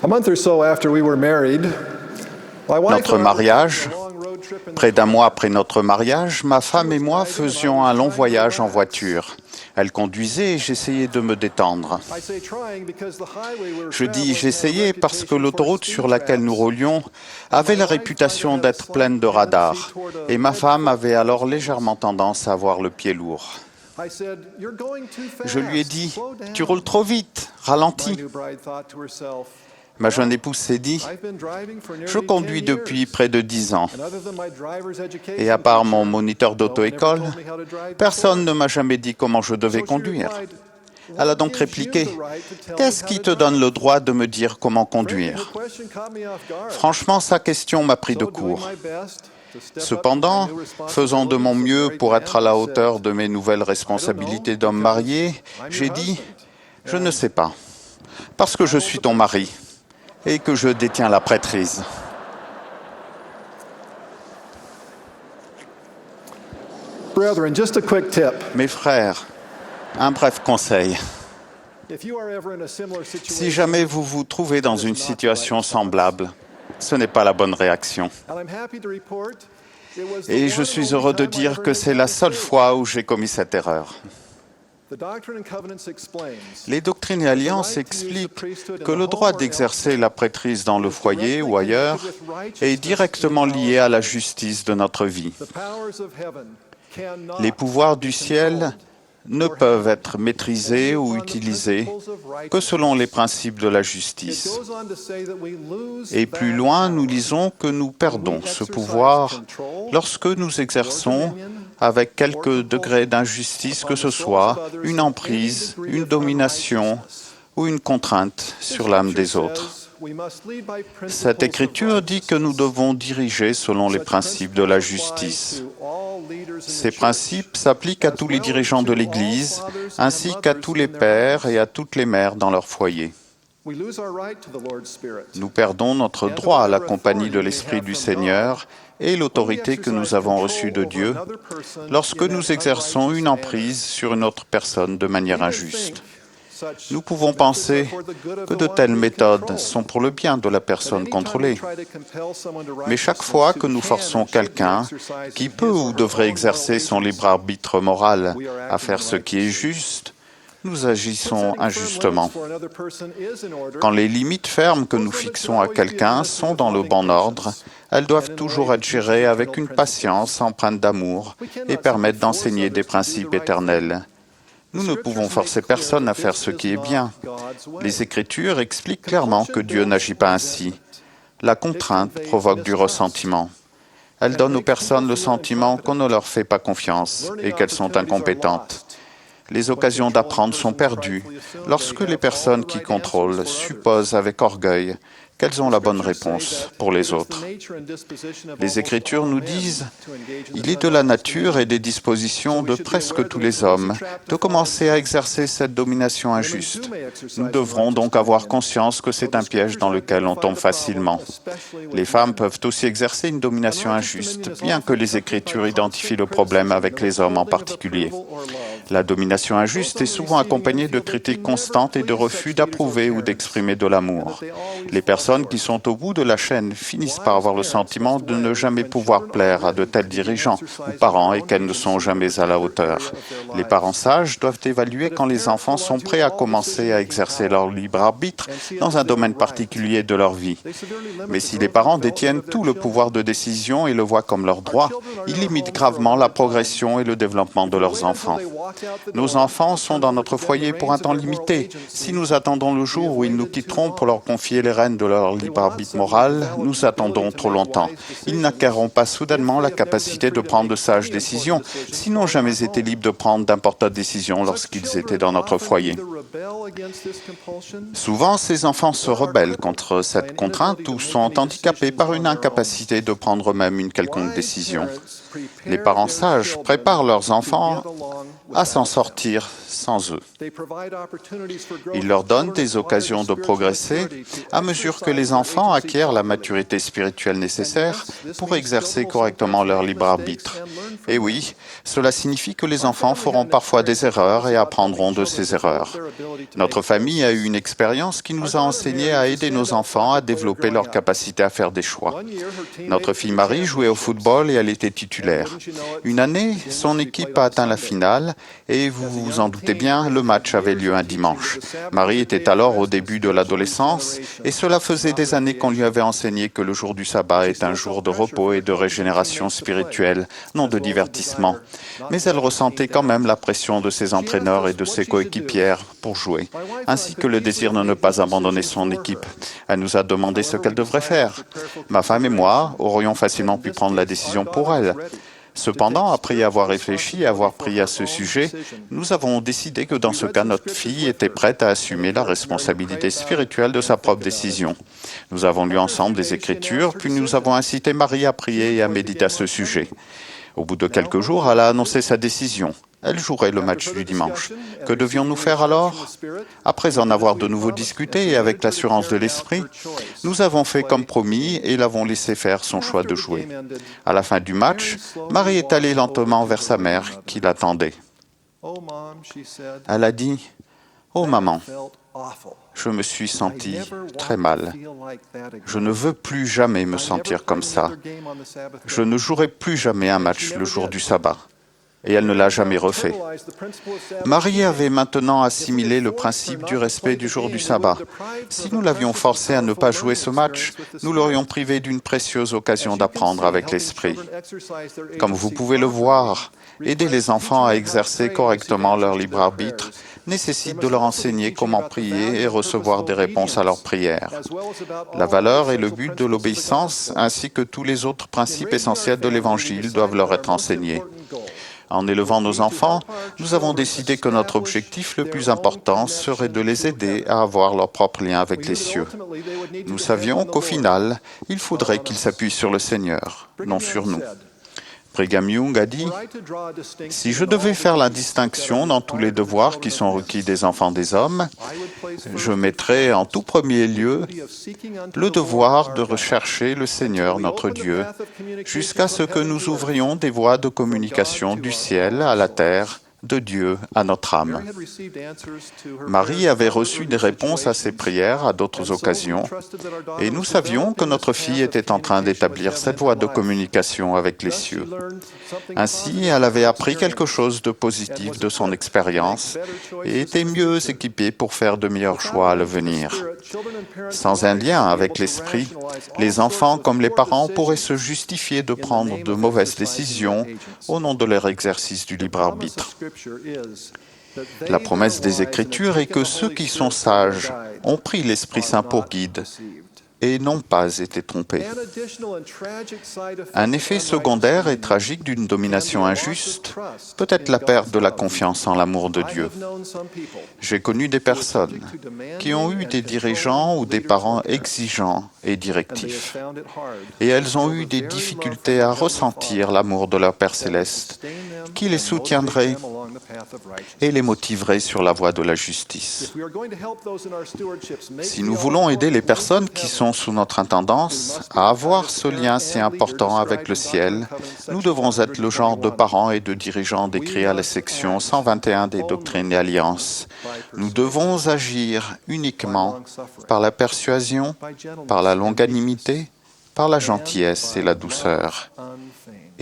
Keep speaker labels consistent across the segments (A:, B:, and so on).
A: A month or so after we were married, my wife
B: Notre
A: and I
B: mariage,
A: took a long road trip in
B: près d'un mois après notre mariage, ma femme et moi faisions un long voyage en voiture. Elle conduisait et j'essayais de me détendre.
A: I say trying because the highway we were
B: Je dis
A: traveling had a
B: j'essayais parce que
A: reputation for
B: l'autoroute
A: speed
B: sur laquelle nous
A: traps.
B: roulions avait la réputation d'être pleine de radars et ma femme avait alors légèrement tendance à avoir le pied lourd.
A: I said, "You're going too
B: Je lui ai
A: fast.
B: dit
A: Slow down."
B: tu roules trop vite,
A: My
B: ralentis.
A: new bride thought to herself,
B: Ma jeune épouse s'est dit
A: I've been driving for
B: je
A: nearly 10
B: conduis depuis
A: years.
B: près de 10 ans.
A: And other than my driver's education
B: Et à part mon
A: teacher,
B: moniteur
A: no one ever
B: d'auto-école,
A: told me how to drive
B: personne ne
A: before.
B: m'a jamais dit comment je devais
A: So she
B: conduire.
A: replied,
B: Elle a
A: "What
B: donc
A: gives
B: répliqué
A: you the right to tell me
B: qu'est-ce
A: how
B: qui
A: to
B: te donne
A: drive?"
B: le droit de me dire comment
A: Frankly, her
B: conduire?
A: question caught me off guard.
B: Franchement, sa question m'a pris de
A: So, doing
B: court.
A: my best to step up to my
B: Cependant,
A: new
B: faisant de mon
A: responsibilities as
B: mieux
A: married
B: pour
A: man,
B: être à la
A: I
B: hauteur
A: said,
B: de mes nouvelles
A: "I don't
B: responsabilités
A: know,
B: d'homme
A: because
B: marié,
A: I'm your
B: j'ai dit
A: husband.
B: je ne
A: And
B: sais pas, parce que je suis ton mari et que je détiens la prêtrise.
A: Brethren, just a quick tip.
B: Mes frères, un bref conseil.
A: If you are ever in a similar
B: Si
A: situation,
B: jamais vous vous trouvez dans une situation semblable, ce n'est pas la bonne réaction.
A: and I'm happy to report, it was the
B: Et
A: one
B: je
A: and
B: suis
A: only
B: heureux de
A: time I
B: dire
A: ever
B: que
A: made
B: c'est
A: that
B: la seule
A: mistake.
B: fois où j'ai commis cette erreur.
A: The Doctrine and Covenants explains
B: Les doctrines et alliances expliquent que le droit d'exercer la prêtrise dans le foyer ou ailleurs est directement lié à la justice de notre vie.
A: the powers of heaven cannot
B: Les pouvoirs du
A: be
B: ciel
A: controlled
B: ne peuvent être maîtrisés ou utilisés que selon les principes de la
A: It
B: justice.
A: goes on to say that we lose
B: Et plus
A: that
B: loin, nous
A: power
B: lisons que nous perdons
A: when we
B: ce
A: exercise
B: pouvoir
A: control
B: lorsque nous exerçons
A: or dominion
B: avec quelque
A: or compulsion
B: degré d'injustice que
A: upon
B: ce
A: the souls
B: soit,
A: of others
B: une
A: in any
B: emprise,
A: degree
B: une
A: of
B: domination
A: unrighteousness.
B: ou une contrainte
A: The
B: sur l'âme
A: Scripture
B: des autres.
A: says we must lead by principles
B: Cette
A: of
B: écriture dit que nous
A: righteousness.
B: devons diriger selon les
A: Such
B: principes de la
A: principles apply
B: justice.
A: to all leaders in
B: Ces
A: the church,
B: principes s'appliquent à
A: as
B: tous les
A: well as
B: dirigeants de
A: to all
B: l'Église,
A: fathers
B: ainsi
A: and
B: qu'à
A: mothers
B: tous les
A: in their
B: pères
A: homes.
B: et à toutes les mères dans leur foyer.
A: We lose our right to the Lord's Spirit.
B: Nous perdons notre droit à la compagnie de l'Esprit du Seigneur et l'autorité que nous avons reçue de Dieu lorsque nous exerçons une emprise sur une autre personne de manière injuste. Nous pouvons penser que de telles méthodes sont pour le bien de la personne contrôlée. Mais chaque fois que nous forçons quelqu'un qui peut ou devrait exercer son libre arbitre moral à faire ce qui est juste, nous agissons injustement. Quand les limites fermes que nous fixons à quelqu'un sont dans le bon ordre, elles doivent toujours être gérées avec une patience empreinte d'amour et permettre d'enseigner des principes éternels. Nous ne pouvons forcer personne à faire ce qui est bien. Les Écritures expliquent clairement que Dieu n'agit pas ainsi. La contrainte provoque du ressentiment. Elle donne aux personnes le sentiment qu'on ne leur fait pas confiance et qu'elles sont incompétentes. Les occasions d'apprendre sont perdues lorsque les personnes qui contrôlent supposent avec orgueil qu'elles ont la bonne réponse pour les autres. Les Écritures nous disent « Il est de la nature et des dispositions de presque tous les hommes de commencer à exercer cette domination injuste. Nous devrons donc avoir conscience que c'est un piège dans lequel on tombe facilement. Les femmes peuvent aussi exercer une domination injuste, bien que les Écritures identifient le problème avec les hommes en particulier. La domination injuste est souvent accompagnée de critiques constantes et de refus d'approuver ou d'exprimer de l'amour. Les personnes qui sont au bout de la chaîne finissent par avoir le sentiment de ne jamais pouvoir plaire à de tels dirigeants ou parents et qu'elles ne sont jamais à la hauteur. Les parents sages doivent évaluer quand les enfants sont prêts à commencer à exercer leur libre arbitre dans un domaine particulier de leur vie. Mais si les parents détiennent tout le pouvoir de décision et le voient comme leur droit, ils limitent gravement la progression et le développement de leurs enfants. Nos enfants sont dans notre foyer pour un temps limité. Si nous attendons le jour où ils nous quitteront pour leur confier les rênes de leur libre arbitre moral, nous attendons trop longtemps. Ils n'acquerront pas soudainement la capacité de prendre de sages décisions, s'ils n'ont jamais été libres de prendre d'importantes décisions lorsqu'ils étaient dans notre foyer. Souvent, ces enfants se rebellent contre cette contrainte ou sont handicapés par une incapacité de prendre eux-mêmes une quelconque décision. Les parents sages préparent leurs enfants à s'en sortir sans eux. Il leur donne des occasions de progresser à mesure que les enfants acquièrent la maturité spirituelle nécessaire pour exercer correctement leur libre arbitre. Et oui, cela signifie que les enfants feront parfois des erreurs et apprendront de ces erreurs. Notre famille a eu une expérience qui nous a enseigné à aider nos enfants à développer leur capacité à faire des choix. Notre fille Marie jouait au football et elle était titulaire. Une année, son équipe a atteint la finale et vous vous en doutez bien, le match avait lieu un dimanche. Marie était alors au début de l'adolescence et cela faisait des années qu'on lui avait enseigné que le jour du sabbat est un jour de repos et de régénération spirituelle, non de divertissement. Mais elle ressentait quand même la pression de ses entraîneurs et de ses coéquipières pour jouer, ainsi que le désir de ne pas abandonner son équipe. Elle nous a demandé ce qu'elle devrait faire. Ma femme et moi aurions facilement pu prendre la décision pour elle. Cependant, après y avoir réfléchi et avoir prié à ce sujet, nous avons décidé que dans ce cas, notre fille était prête à assumer la responsabilité spirituelle de sa propre décision. Nous avons lu ensemble des Écritures, puis nous avons incité Marie à prier et à méditer à ce sujet. Au bout de quelques jours, elle a annoncé sa décision. Elle jouerait le match du dimanche. Que devions-nous faire alors? Après en avoir de nouveau discuté et avec l'assurance de l'esprit, nous avons fait comme promis et l'avons laissé faire son choix de jouer. À la fin du match, Marie est allée lentement vers sa mère qui l'attendait. Elle a dit « Oh maman, je me suis sentie très mal. Je ne veux plus jamais me sentir comme ça. Je ne jouerai plus jamais un match le jour du sabbat. » Et elle ne l'a jamais refait. Marie avait maintenant assimilé le principe du respect du jour du sabbat. Si nous l'avions forcée à ne pas jouer ce match, nous l'aurions privée d'une précieuse occasion d'apprendre avec l'esprit. Comme vous pouvez le voir, aider les enfants à exercer correctement leur libre arbitre nécessite de leur enseigner comment prier et recevoir des réponses à leurs prières. La valeur et le but de l'obéissance, ainsi que tous les autres principes essentiels de l'Évangile, doivent leur être enseignés. En élevant nos enfants, nous avons décidé que notre objectif le plus important serait de les aider à avoir leur propre lien avec les cieux. Nous savions qu'au final, il faudrait qu'ils s'appuient sur le Seigneur, non sur nous. Brigham Young a dit « Si je devais faire la distinction dans tous les devoirs qui sont requis des enfants des hommes, je mettrais en tout premier lieu le devoir de rechercher le Seigneur notre Dieu jusqu'à ce que nous ouvrions des voies de communication du ciel à la terre, de Dieu à notre âme. » Marie avait reçu des réponses à ses prières à d'autres occasions, et nous savions que notre fille était en train d'établir cette voie de communication avec les cieux. Ainsi, elle avait appris quelque chose de positif de son expérience et était mieux équipée pour faire de meilleurs choix à l'avenir. Sans un lien avec l'esprit, les enfants comme les parents pourraient se justifier de prendre de mauvaises décisions au nom de leur exercice du libre arbitre. La promesse des Écritures est que ceux qui sont sages ont pris l'Esprit Saint pour guide et n'ont pas été trompés. Un effet secondaire et tragique d'une domination injuste peut être la perte de la confiance en l'amour de Dieu. J'ai connu des personnes qui ont eu des dirigeants ou des parents exigeants et directifs, et elles ont eu des difficultés à ressentir l'amour de leur Père céleste, qui les soutiendrait et les motiverait sur la voie de la justice. Si nous voulons aider les personnes qui sont sous notre intendance à avoir ce lien si important avec le ciel, nous devons être le genre de parents et de dirigeants décrits à la section 121 des Doctrines et Alliances. Nous devons agir uniquement par la persuasion, par la longanimité, par la gentillesse et la douceur,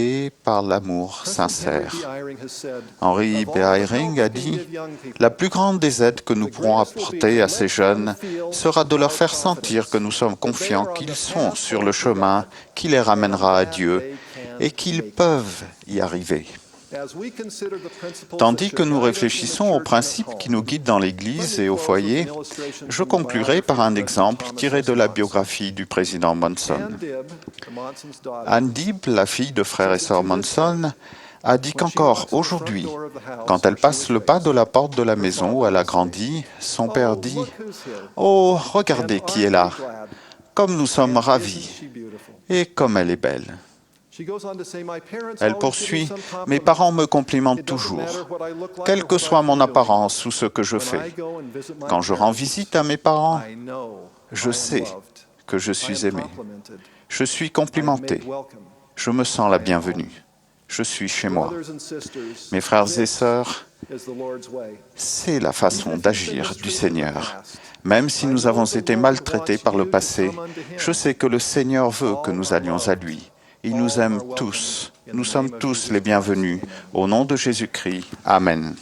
B: et par l'amour sincère. Henry B. Eyring a dit « La plus grande des aides que nous pourrons apporter à ces jeunes sera de leur faire sentir que nous sommes confiants qu'ils sont sur le chemin qui les ramènera à Dieu et qu'ils peuvent y arriver. » Tandis que nous réfléchissons aux principes qui nous guident dans l'Église et au foyer, je conclurai par un exemple tiré de la biographie du président Monson. Ann Dibb, la fille de frère et sœur Monson, a dit qu'encore aujourd'hui, quand elle passe le pas de la porte de la maison où elle a grandi, son père dit « Oh, regardez qui est là, comme nous sommes ravis, et comme elle est belle. » Elle poursuit, « Mes parents me complimentent toujours, quelle que soit mon apparence ou ce que je fais. Quand je rends visite à mes parents, je sais que je suis aimé. Je suis complimenté. Je me sens la bienvenue. Je suis chez moi. » Mes frères et sœurs, c'est la façon d'agir du Seigneur. Même si nous avons été maltraités par le passé, je sais que le Seigneur veut que nous allions à lui. Il nous aime tous. Nous sommes tous les bienvenus. Au nom de Jésus-Christ. Amen.